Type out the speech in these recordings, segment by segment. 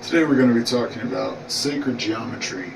Today we're going to be talking about sacred geometry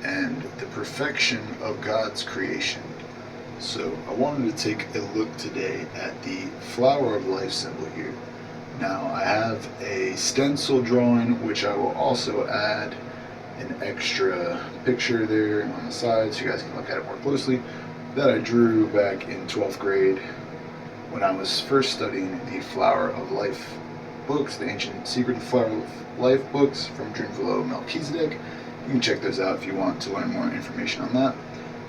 and the perfection of God's creation. So I wanted to take a look today at the flower of life symbol here. Now I have a stencil drawing which I will also add an extra picture there on the side so you guys can look at it more closely, that I drew back in 12th grade when I was first studying the Flower of Life books, the ancient secret of Flower of Life books from Drunvalo Melchizedek. You can check those out if you want to learn more information on that.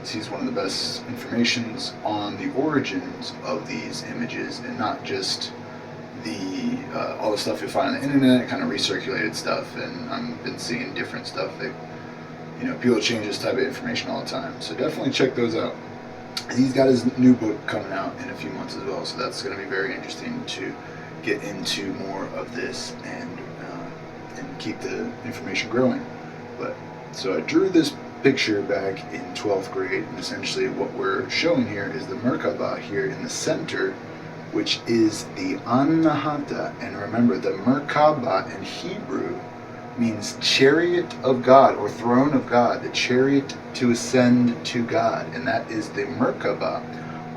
He's one of the best informations on the origins of these images, and not just the all the stuff you'll find on the internet, kind of recirculated stuff. And I've been seeing different stuff that people change this type of information all the time. So definitely check those out. He's got his new book coming out in a few months as well, so that's going to be very interesting to get into more of this and keep the information growing. But so I drew this picture back in 12th grade, and essentially what we're showing here is the Merkaba here in the center, which is the Anahata. And remember, the Merkaba in Hebrew means chariot of God or throne of God, the chariot to ascend to God, and that is the Merkaba,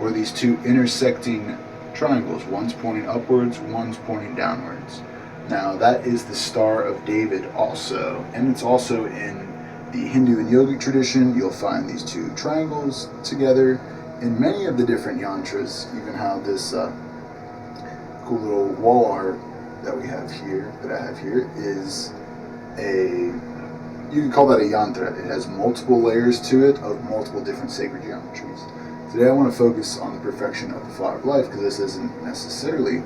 or these two intersecting triangles, one's pointing upwards, one's pointing downwards. Now that is the Star of David also, and it's also in the Hindu and yogic tradition. You'll find these two triangles together in many of the different yantras, even how this cool little wall art that we have here, that I have here, is you can call that a yantra. It has multiple layers to it of multiple different sacred geometries. Today I want to focus on the perfection of the Flower of Life, because this isn't necessarily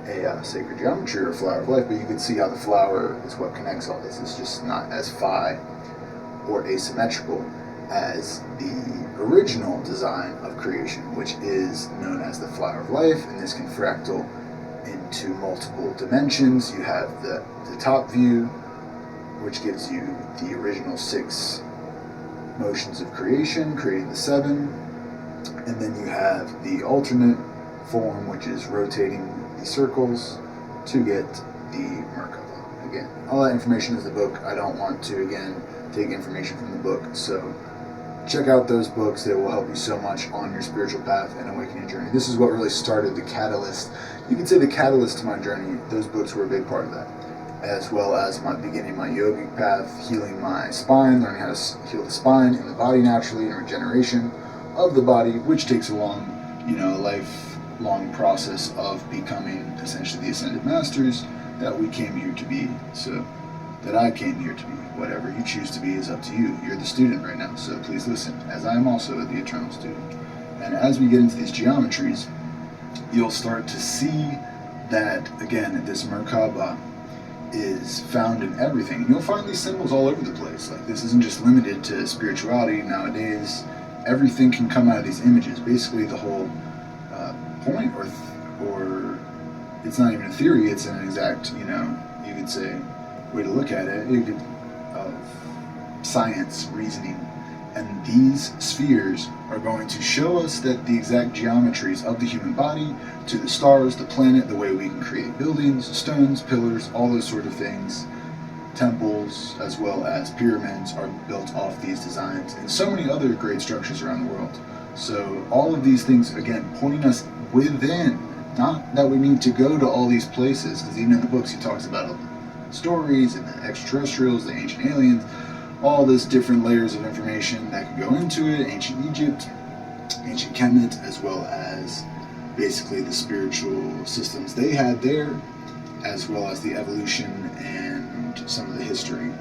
a sacred geometry or Flower of Life, but you can see how the flower is what connects all this. It's just not as phi or asymmetrical as the original design of creation, which is known as the Flower of Life, and this can fractal into multiple dimensions. You have the top view, which gives you the original 6 motions of creation, creating the 7, and then you have the alternate form, which is rotating the circles to get the Merkaba. Again, all that information is the book. I don't want to, again, take information from the book, so check out those books. They will help you so much on your spiritual path and awakening journey. This is what really started the catalyst. You could say the catalyst to my journey. Those books were a big part of that, as well as my beginning my yogic path, healing my spine, learning how to heal the spine and the body naturally, and regeneration of the body, which takes a long, lifelong process of becoming essentially the ascended masters that we came here to be. So that I came here to be. Whatever you choose to be is up to you. You're the student right now, so please listen, as I am also the eternal student. And as we get into these geometries, you'll start to see that, again, this Merkaba is found in everything. And you'll find these symbols all over the place. Like, this isn't just limited to spirituality. Nowadays, everything can come out of these images. Basically, the whole point, or it's not even a theory, it's an exact, you could say, way to look at it, of science, reasoning. And these spheres are going to show us that the exact geometries of the human body, to the stars, the planet, the way we can create buildings, stones, pillars, all those sort of things, temples, as well as pyramids, are built off these designs, and so many other great structures around the world. So all of these things, again, pointing us within, not that we need to go to all these places, because even in the books he talks about stories and the extraterrestrials, the ancient aliens, all this different layers of information that could go into it, ancient Egypt, ancient Kemet, as well as basically the spiritual systems they had there, as well as the evolution and some of the history,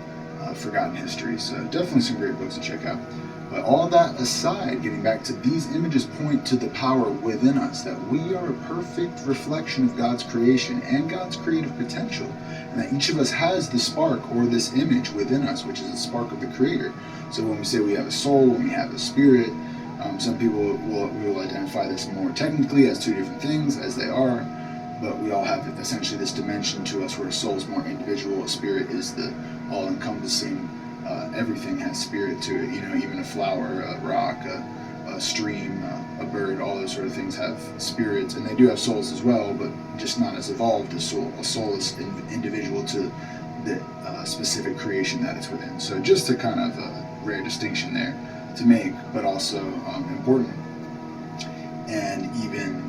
forgotten history. So definitely some great books to check out. But all that aside, getting back to these images point to the power within us, that we are a perfect reflection of God's creation and God's creative potential, and that each of us has the spark or this image within us, which is the spark of the Creator. So when we say we have a soul, when we have a spirit, some people will identify this more technically as 2 different things, as they are, but we all have essentially this dimension to us where a soul is more individual, a spirit is the all-encompassing. Everything has spirit to it, even a flower, a rock, a stream, a bird, all those sort of things have spirits, and they do have souls as well, but just not as evolved as soul. A soul is individual to the specific creation that it's within. So just a kind of a rare distinction there to make, but also important. And even,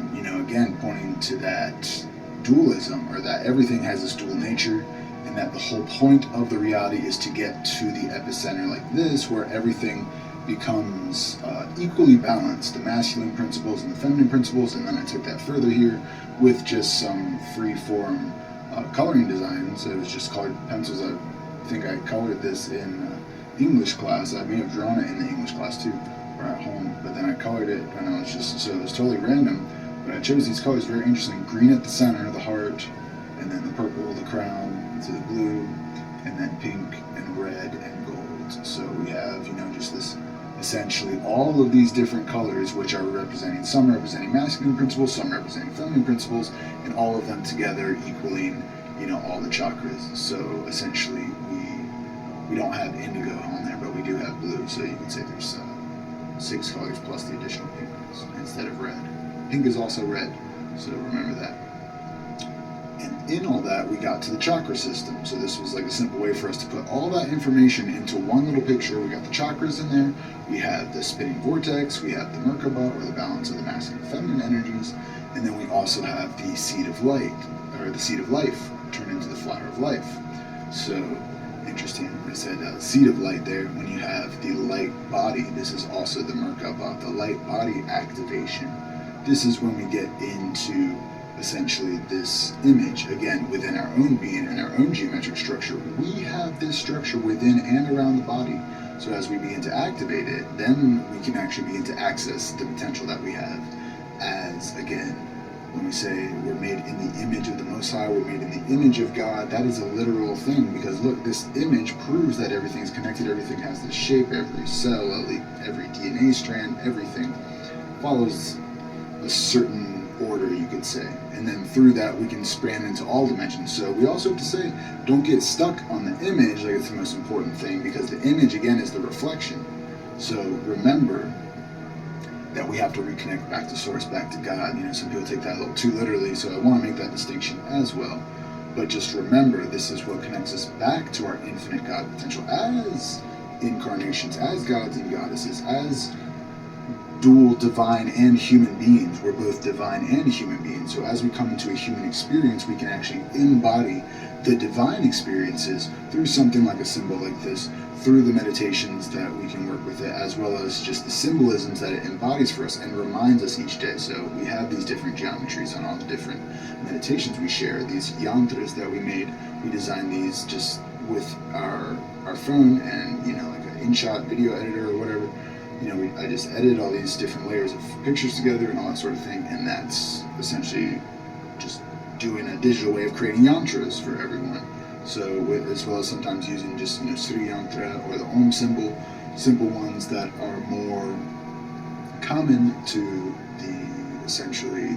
again, pointing to that dualism, or that everything has this dual nature, and that the whole point of the reality is to get to the epicenter like this, where everything becomes equally balanced, the masculine principles and the feminine principles. And then I took that further here with just some free form coloring designs. It was just colored pencils. I think I colored this in English class. I may have drawn it in the English class too, or at home, but then I colored it, and I was just, so it was totally random. But I chose these colors, very interesting. Green at the center, the heart, and then the purple, the crown, to the blue, and then pink and red and gold. So we have, just this, essentially all of these different colors, which are representing, some representing masculine principles, some representing feminine principles, and all of them together equaling, all the chakras. So essentially we don't have indigo on there, but we do have blue. So you could say there's 6 colors plus the additional pink ones instead of red. Pink is also red, so remember that. And in all that, we got to the chakra system. So this was like a simple way for us to put all that information into one little picture. We got the chakras in there, we have the spinning vortex, we have the Merkaba, or the balance of the masculine and feminine energies, and then we also have the seed of light, or the seed of life, turned into the flower of life. So, interesting, I said seed of light there. When you have the light body, this is also the Merkaba, the light body activation. This is when we get into essentially this image, again, within our own being and our own geometric structure. We have this structure within and around the body. So as we begin to activate it, then we can actually begin to access the potential that we have as, again, when we say we're made in the image of the Most High, we're made in the image of God, that is a literal thing, because look, this image proves that everything is connected, everything has this shape, every cell, every DNA strand, everything follows a certain order, you could say. And then through that, we can span into all dimensions. So we also have to say, don't get stuck on the image like it's the most important thing, because the image, again, is the reflection. So remember that we have to reconnect back to source, back to God. Some people take that a little too literally, so I want to make that distinction as well. But just remember, this is what connects us back to our infinite God potential as incarnations, as gods and goddesses, as dual divine and human beings. We're both divine and human beings. So as we come into a human experience, we can actually embody the divine experiences through something like a symbol like this, through the meditations that we can work with it, as well as just the symbolisms that it embodies for us and reminds us each day. So we have these different geometries on all the different meditations we share, these yantras that we made. We designed these just with our phone and, like an InShot video editor or whatever. I just edited all these different layers of pictures together and all that sort of thing, and that's essentially just doing a digital way of creating yantras for everyone. So, as well as sometimes using just Sri Yantra or the Om symbol, simple ones that are more common to essentially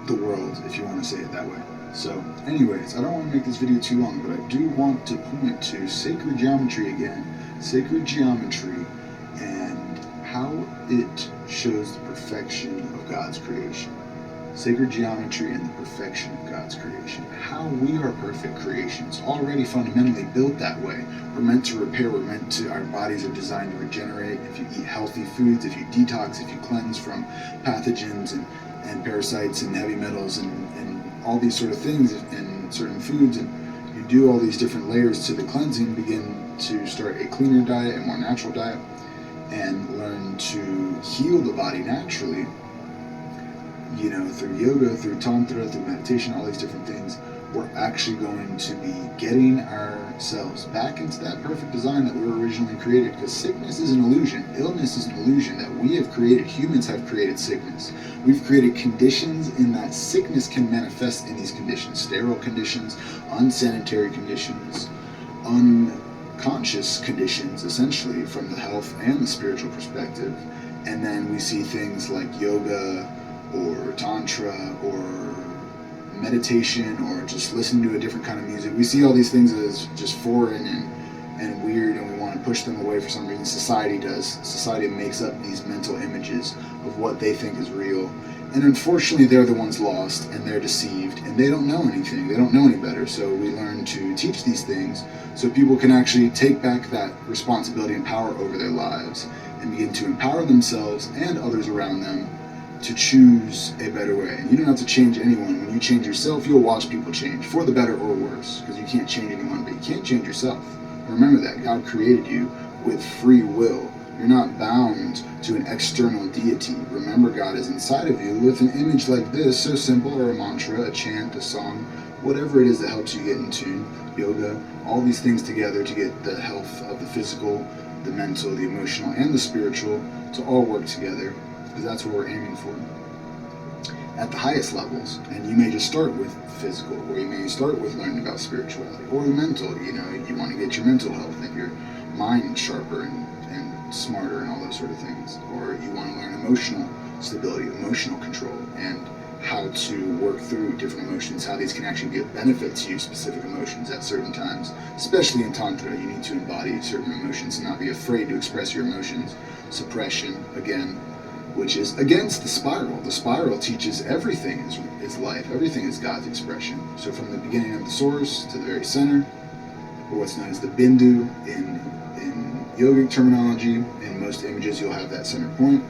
the world, if you want to say it that way. So, anyways, I don't want to make this video too long, but I do want to point to sacred geometry again, sacred geometry, and how it shows the perfection of God's creation. Sacred geometry and the perfection of God's creation. How we are perfect creations, already fundamentally built that way. We're meant to repair, our bodies are designed to regenerate. If you eat healthy foods, if you detox, if you cleanse from pathogens and parasites and heavy metals and all these sort of things in certain foods, and you do all these different layers to the cleansing, begin to start a cleaner diet, a more natural diet, and learn to heal the body naturally, through yoga, through Tantra, through meditation, all these different things. We're actually going to be getting ourselves back into that perfect design that we were originally created, because sickness is an illusion. Illness is an illusion that we have created. Humans have created sickness. We've created conditions in that sickness can manifest in these conditions. Sterile conditions, unsanitary conditions, unconscious conditions, essentially, from the health and the spiritual perspective. And then we see things like yoga or Tantra or meditation or just listening to a different kind of music. We see all these things as just foreign and weird, and we want to push them away for some reason. Society does. Society makes up these mental images of what they think is real, And unfortunately, they're the ones lost, and they're deceived, and they don't know anything. They don't know any better. So we learn to teach these things so people can actually take back that responsibility and power over their lives and begin to empower themselves and others around them to choose a better way. And you don't have to change anyone. When you change yourself, you'll watch people change, for the better or worse, because you can't change anyone, but you can't change yourself. Remember that. God created you with free will. You're not bound to an external deity. Remember, God is inside of you with an image like this, so simple, or a mantra, a chant, a song, whatever it is that helps you get in tune. Yoga, all these things together to get the health of the physical, the mental, the emotional, and the spiritual to all work together, because that's what we're aiming for at the highest levels. And you may just start with physical, or you may start with learning about spirituality, or the mental. You want to get your mental health and your mind sharper and smarter and all those sort of things. Or you want to learn emotional stability, emotional control, and how to work through different emotions, how these can actually be a benefit to you, specific emotions at certain times. Especially in Tantra, you need to embody certain emotions and not be afraid to express your emotions. Suppression, again, which is against the spiral. The spiral teaches everything is life, everything is God's expression. So from the beginning of the source to the very center, or what's known as the bindu in yogic terminology, in most images you'll have that center point,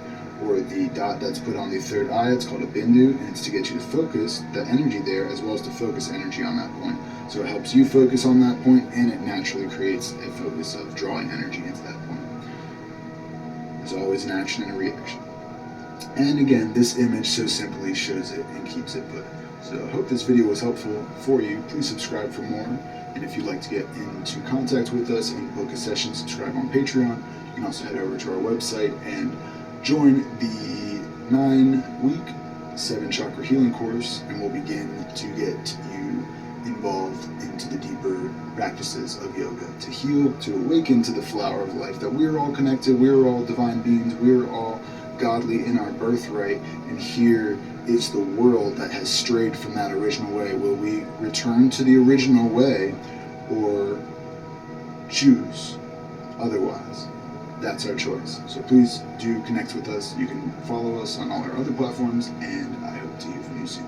or the dot that's put on the third eye, it's called a bindu, and it's to get you to focus the energy there, as well as to focus energy on that point. So it helps you focus on that point, and it naturally creates a focus of drawing energy into that point. There's always an action and a reaction. And again, this image so simply shows it and keeps it put. So I hope this video was helpful for you. Please subscribe for more. And if you'd like to get into contact with us and book a session, subscribe on Patreon. You can also head over to our website and join the 9-week 7-chakra healing course, and we'll begin to get you involved into the deeper practices of yoga to heal, to awaken to the flower of life, that we're all connected, we're all divine beings, we're all godly in our birthright, and here is the world that has strayed from that original way. Will we return to the original way or choose otherwise? That's our choice. So please do connect with us. You can follow us on all our other platforms, and I hope to hear from you soon.